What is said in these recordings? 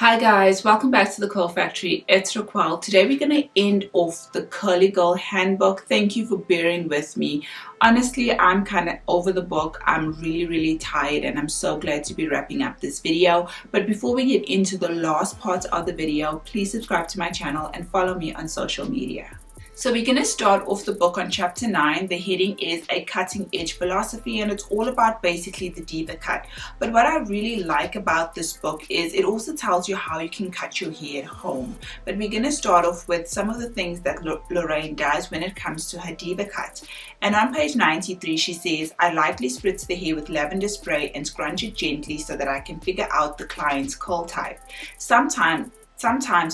Hi guys, welcome back to the Curl Factory. It's Raquel. Today we're going to end off the Curly Girl Handbook. Thank you for bearing with me. Honestly, I'm kind of over the book. I'm really tired and I'm so glad to be wrapping up this video. But before we get into the last part of the video, please subscribe to my channel and follow me on social media. So we're going to start off the book on chapter 9. The heading is A Cutting Edge Philosophy, and it's all about basically the devacut. But what I really like about this book is it also tells you how you can cut your hair at home. But we're going to start off with some of the things that Lorraine does when it comes to her devacut. And on page 93 she says, I lightly spritz the hair with lavender spray and scrunch it gently so that I can figure out the client's curl type. Sometimes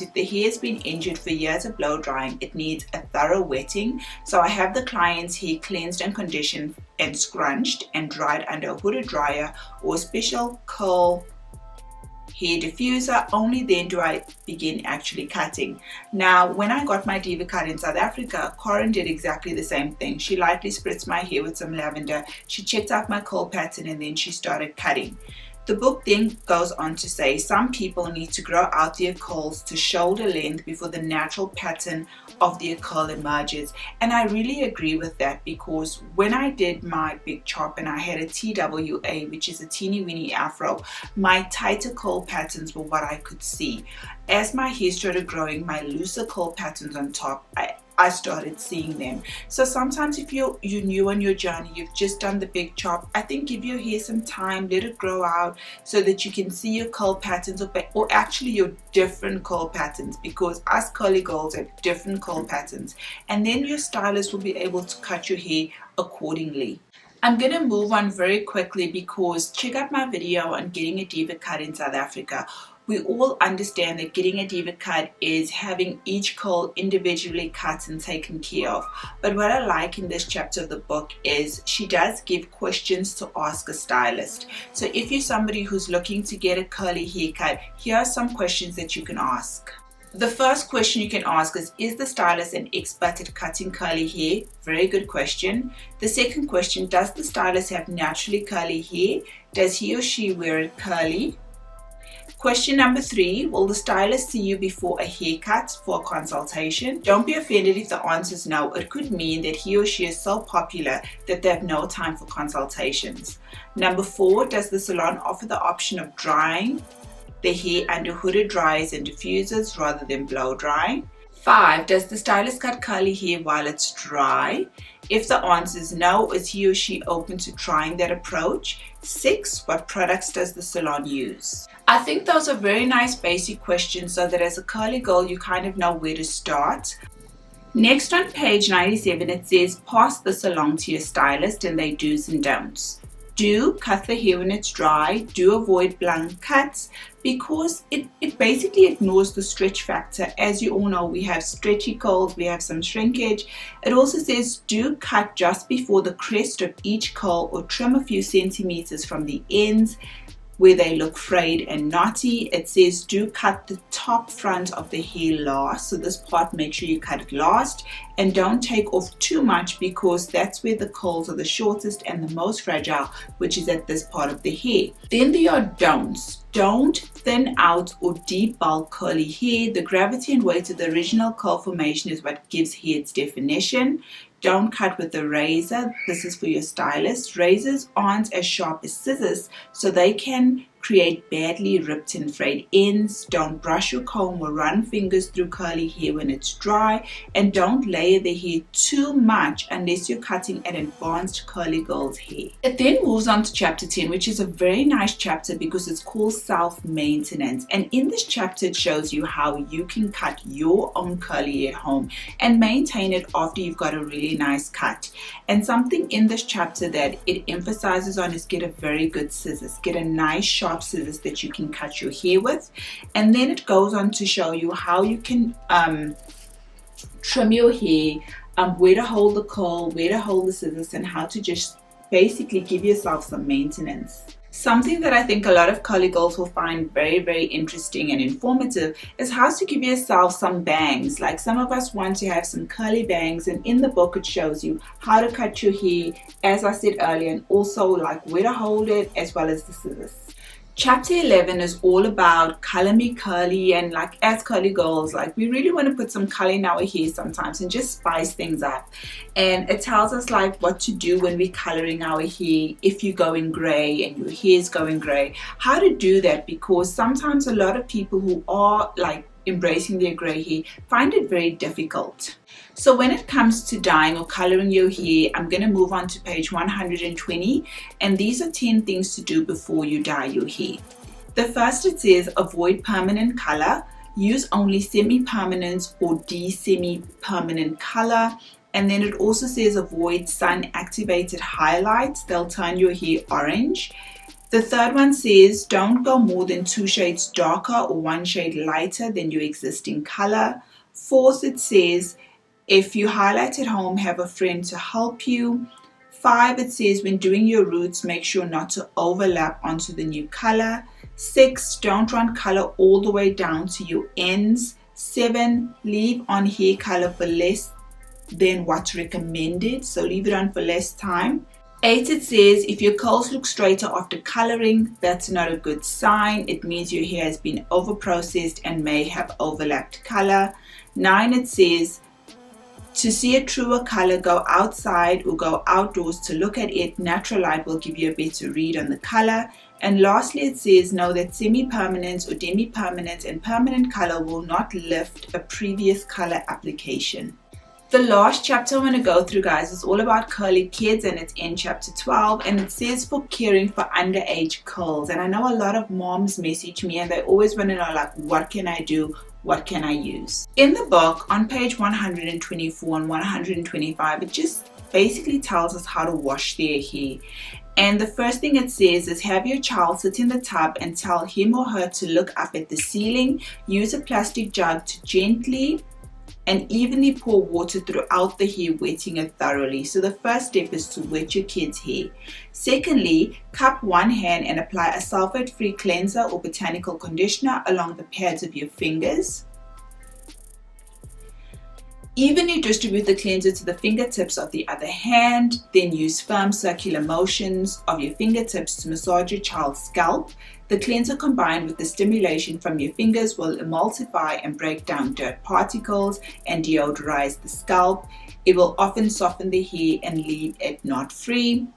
if the hair has been injured for years of blow drying, it needs a thorough wetting. So I have the client's hair cleansed and conditioned and scrunched and dried under a hooded dryer or a special curl hair diffuser. Only then do I begin actually cutting. Now, when I got my devacut in South Africa, Corinne did exactly the same thing. She lightly spritzed my hair with some lavender. She checked out my curl pattern and then she started cutting. The book then goes on to say some people need to grow out their curls to shoulder length before the natural pattern of their curl emerges. And I really agree with that, because when I did my big chop and I had a TWA, which is a teeny weeny afro, my tighter curl patterns were what I could see. As my hair started growing, my looser curl patterns on top, I started seeing them. So sometimes if you're new on your journey, you've just done the big chop, I think give your hair some time, let it grow out so that you can see your curl patterns or actually your different curl patterns, because us curly girls have different curl patterns, and then your stylist will be able to cut your hair accordingly. I'm going to move on very quickly because check out my video on getting a devacut in South Africa. We all understand that getting a devacut is having each curl individually cut and taken care of. But what I like in this chapter of the book is she does give questions to ask a stylist. So if you're somebody who's looking to get a curly haircut, here are some questions that you can ask. The first question you can ask is the stylist an expert at cutting curly hair? Very good question. The second question, does the stylist have naturally curly hair? Does he or she wear it curly? Question number 3, will the stylist see you before a haircut for a consultation? Don't be offended if the answer is no. It could mean that he or she is so popular that they have no time for consultations. Number 4, does the salon offer the option of drying the hair under hooded dryers and diffusers rather than blow drying? 5, does the stylist cut curly hair while it's dry? If the answer is no, is he or she open to trying that approach? 6, what products does the salon use? I think those are very nice basic questions so that as a curly girl you kind of know where to start. Next on page 97 it says pass this along to your stylist and their do's and don'ts. Do cut the hair when it's dry. Do avoid blunt cuts because it basically ignores the stretch factor. As you all know, we have stretchy curls, we have some shrinkage. It also says do cut just before the crest of each curl or trim a few centimeters from the ends where they look frayed and knotty. It says do cut the top front of the hair last. So this part, make sure you cut it last, and don't take off too much because that's where the curls are the shortest and the most fragile, which is at this part of the hair. Then there are don'ts. Don't thin out or debulk curly hair. The gravity and weight of the original curl formation is what gives hair its definition. Don't cut with a razor. This is for your stylist. Razors aren't as sharp as scissors, so they can create badly ripped and frayed ends. Don't brush your comb or run fingers through curly hair when it's dry, and don't layer the hair too much unless you're cutting an advanced curly girl's hair. It then moves on to chapter 10, which is a very nice chapter because it's called self-maintenance, and in this chapter it shows you how you can cut your own curly hair at home and maintain it after you've got a really nice cut. And something in this chapter that it emphasizes on is get a very good scissors. Get a nice sharp scissors that you can cut your hair with, and then it goes on to show you how you can trim your hair, where to hold the curl, where to hold the scissors, and how to just basically give yourself some maintenance. Something that I think a lot of curly girls will find very interesting and informative is how to give yourself some bangs. Like some of us want to have some curly bangs, and in the book it shows you how to cut your hair, as I said earlier, and also like where to hold it as well as the scissors. Chapter 11 is all about color me curly, and like as curly girls, like we really want to put some color in our hair sometimes and just spice things up. And it tells us like what to do when we're coloring our hair. If you're going gray and your hair is going gray, how to do that, because sometimes a lot of people who are like embracing their gray hair find it very difficult. So when it comes to dyeing or coloring your hair, I'm going to move on to page 120, and these are 10 things to do before you dye your hair. The first, it says avoid permanent color, use only semi-permanent or semi-permanent color. And then it also says avoid sun activated highlights, they'll turn your hair orange. The third one says don't go more than 2 shades darker or 1 shade lighter than your existing color. Fourth, it says if you highlight at home, have a friend to help you. 5, it says when doing your roots, make sure not to overlap onto the new color. 6, don't run color all the way down to your ends. 7, leave on hair color for less than what's recommended, so leave it on for less time. 8, it says if your curls look straighter after coloring, that's not a good sign. It means your hair has been over processed and may have overlapped color. 9, it says to see a truer color, go outside or go outdoors to look at it. Natural light will give you a better read on the color. And lastly, it says know that semi-permanent or demi-permanent and permanent color will not lift a previous color application. The last chapter I'm going to go through, guys, is all about curly kids, and it's in chapter 12, and it says for caring for underage curls. And I know a lot of moms message me and they always want to know like, what can I do? What can I use? In the book on page 124 and 125, it just basically tells us how to wash their hair. And the first thing it says is have your child sit in the tub and tell him or her to look up at the ceiling. Use a plastic jug to gently and evenly pour water throughout the hair, wetting it thoroughly. So the first step is to wet your kid's hair. Secondly, cup one hand and apply a sulfate-free cleanser or botanical conditioner along the pads of your fingers. Evenly distribute the cleanser to the fingertips of the other hand, then use firm circular motions of your fingertips to massage your child's scalp. The cleanser combined with the stimulation from your fingers will emulsify and break down dirt particles and deodorize the scalp. It will often soften the hair and leave it knot free.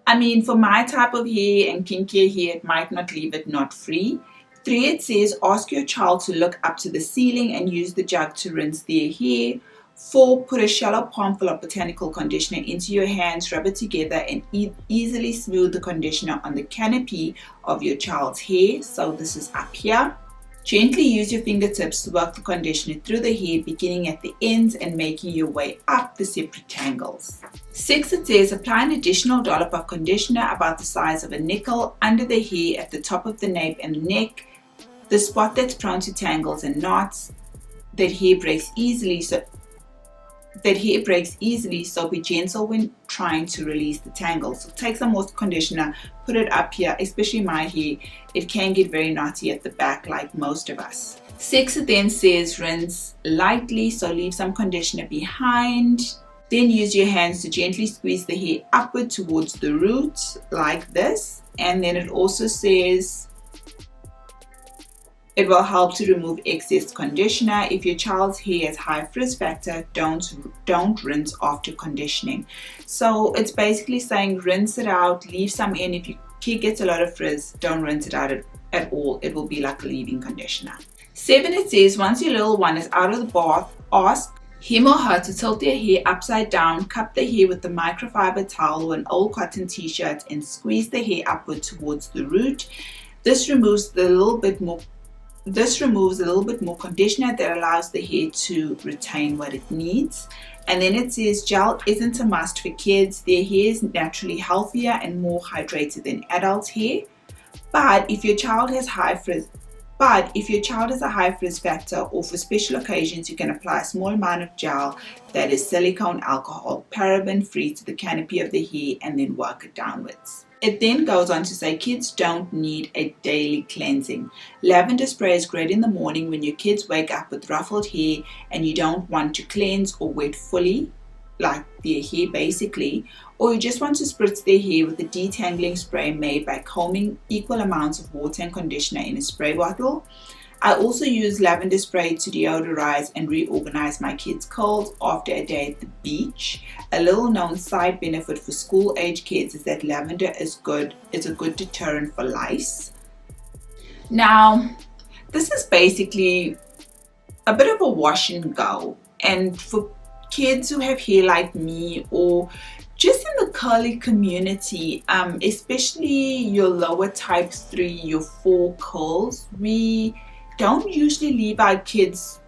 I mean, for my type of hair and kinkier hair, it might not leave it knot free. 3, it says ask your child to look up to the ceiling and use the jug to rinse their hair. 4, put a shallow palmful of botanical conditioner into your hands, rub it together and easily smooth the conditioner on the canopy of your child's hair. So this is up here. Gently use your fingertips to work the conditioner through the hair, beginning at the ends and making your way up the separate tangles. 6, it says apply an additional dollop of conditioner about the size of a nickel under the hair at the top of the nape and the neck, the spot that's prone to tangles and knots. That hair breaks easily, so be gentle when trying to release the tangles. So take some more conditioner, put it up here, especially my hair. It can get very knotty at the back like most of us. 6, it then says rinse lightly, so leave some conditioner behind. Then use your hands to gently squeeze the hair upward towards the roots like this. And then it also says it will help to remove excess conditioner. If your child's hair has high frizz factor, don't rinse after conditioning. So it's basically saying rinse it out, leave some in. If your kid gets a lot of frizz, don't rinse it out at all. It will be like a leave-in conditioner. 7, it says once your little one is out of the bath, ask him or her to tilt their hair upside down, cup the hair with a microfiber towel or an old cotton t-shirt and squeeze the hair upward towards the root. This removes a little bit more conditioner that allows the hair to retain what it needs. And then it says gel isn't a must for kids. Their hair is naturally healthier and more hydrated than adult hair. But if your child has a high frizz factor or for special occasions, you can apply a small amount of gel that is silicone alcohol, paraben free to the canopy of the hair and then work it downwards. It then goes on to say kids don't need a daily cleansing. Lavender spray is great in the morning when your kids wake up with ruffled hair and you don't want to cleanse or wet fully. like their hair basically, or you just want to spritz their hair with a detangling spray made by combing equal amounts of water and conditioner in a spray bottle. I also use lavender spray to deodorize and reorganize my kids' curls after a day at the beach. A little known side benefit for school age kids is that lavender is a good deterrent for lice. Now, this is basically a bit of a wash and go, and for kids who have hair like me, or just in the curly community, especially your lower type 3, your 4 curls, we don't usually leave our kids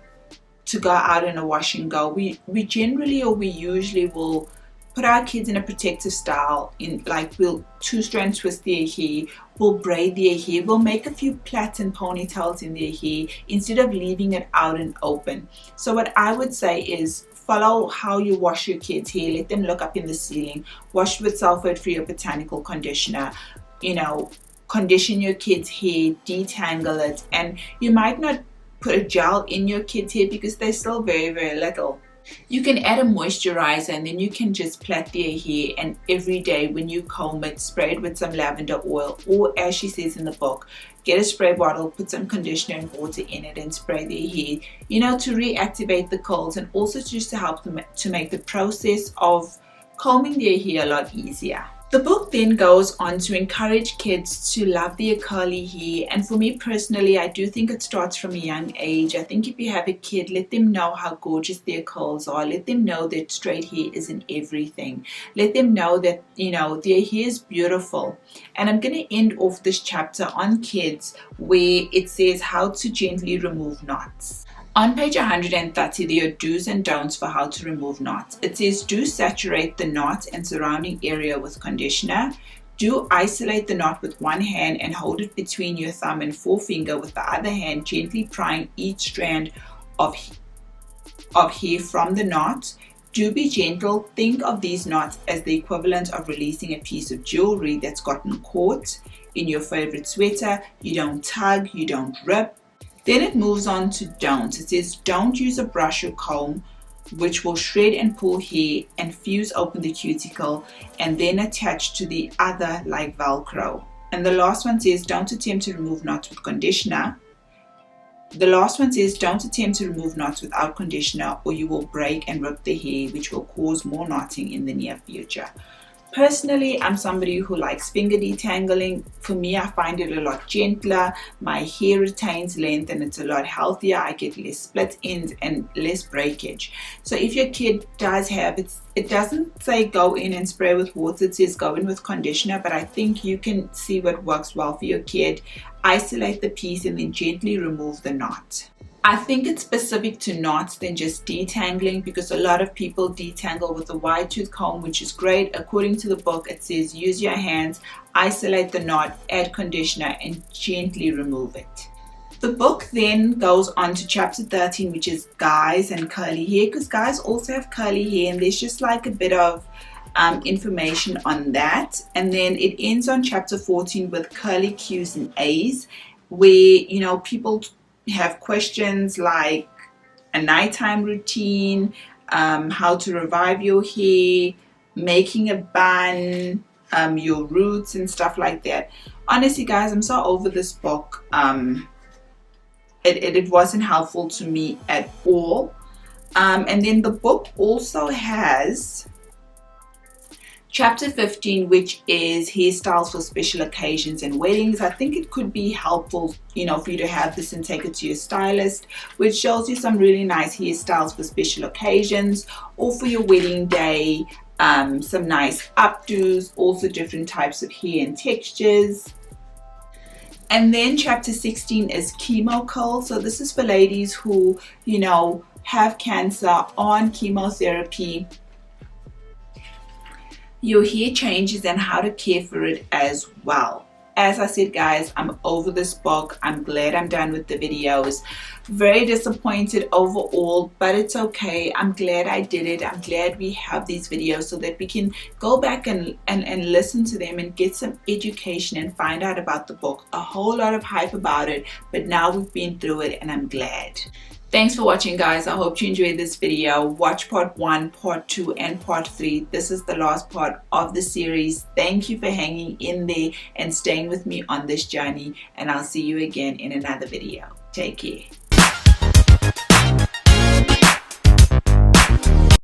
to go out in a wash and go. We usually will put our kids in a protective style, in like we'll 2-strand twist their hair, we'll braid their hair, we'll make a few plaits and ponytails in their hair instead of leaving it out and open. So what I would say is follow how you wash your kids' hair. Let them look up in the ceiling, wash with sulfate-free or botanical conditioner, condition your kids' hair, detangle it, and you might not put a gel in your kids' hair because they're still very, very little. You can add a moisturizer, and then you can just plait their hair, and every day when you comb it, spray it with some lavender oil, or as she says in the book, get a spray bottle, put some conditioner and water in it and spray their hair, to reactivate the curls, and also just to help them to make the process of combing their hair a lot easier. The book then goes on to encourage kids to love their curly hair, and for me personally, I do think it starts from a young age. I think if you have a kid, let them know how gorgeous their curls are. Let them know that straight hair isn't everything. Let them know that, their hair is beautiful. And I'm going to end off this chapter on kids where it says how to gently remove knots. On page 130, there are do's and don'ts for how to remove knots. It says, do saturate the knot and surrounding area with conditioner. Do isolate the knot with one hand and hold it between your thumb and forefinger with the other hand, gently prying each strand of hair from the knot. Do be gentle. Think of these knots as the equivalent of releasing a piece of jewelry that's gotten caught in your favorite sweater. You don't tug, you don't rip. Then it moves on to don'ts. It says, don't use a brush or comb, which will shred and pull hair and fuse open the cuticle and then attach to the other like Velcro. And the last one says, don't attempt to remove knots with conditioner. The last one says, don't attempt to remove knots without conditioner, or you will break and rip the hair, which will cause more knotting in the near future. Personally, I'm somebody who likes finger detangling. For me, I find it a lot gentler. My hair retains length and it's a lot healthier. I get less split ends and less breakage. So if your kid does have it, it doesn't say go in and spray with water. It says go in with conditioner, but I think you can see what works well for your kid. Isolate the piece and then gently remove the knot. I think it's specific to knots than just detangling, because a lot of people detangle with a wide tooth comb, which is great. According to the book, it says use your hands, isolate the knot, add conditioner, and gently remove it. The book then goes on to chapter 13, which is guys and curly hair, because guys also have curly hair, and there's just like a bit of information on that. And then it ends on chapter 14 with curly Q's and A's, where people have questions like a nighttime routine, how to revive your hair, making a bun, your roots and stuff like that. Honestly guys, I'm so over this book. It wasn't helpful to me at all. And then the book also has chapter 15, which is hairstyles for special occasions and weddings. I think it could be helpful, for you to have this and take it to your stylist, which shows you some really nice hairstyles for special occasions or for your wedding day. Some nice updos, also different types of hair and textures. And then chapter 16 is chemo curls. So this is for ladies who, have cancer, on chemotherapy, your hair changes and how to care for it as well. As I said guys, I'm over this book. I'm glad I'm done with the videos. Very disappointed overall, but it's okay. I'm glad I did it. I'm glad we have these videos so that we can go back and listen to them and get some education and find out about the book. A whole lot of hype about it, but now we've been through it and I'm glad. Thanks for watching, guys. I hope you enjoyed this video. Watch part 1, part 2, and part 3. This is the last part of the series. Thank you for hanging in there and staying with me on this journey, and I'll see you again in another video. Take care.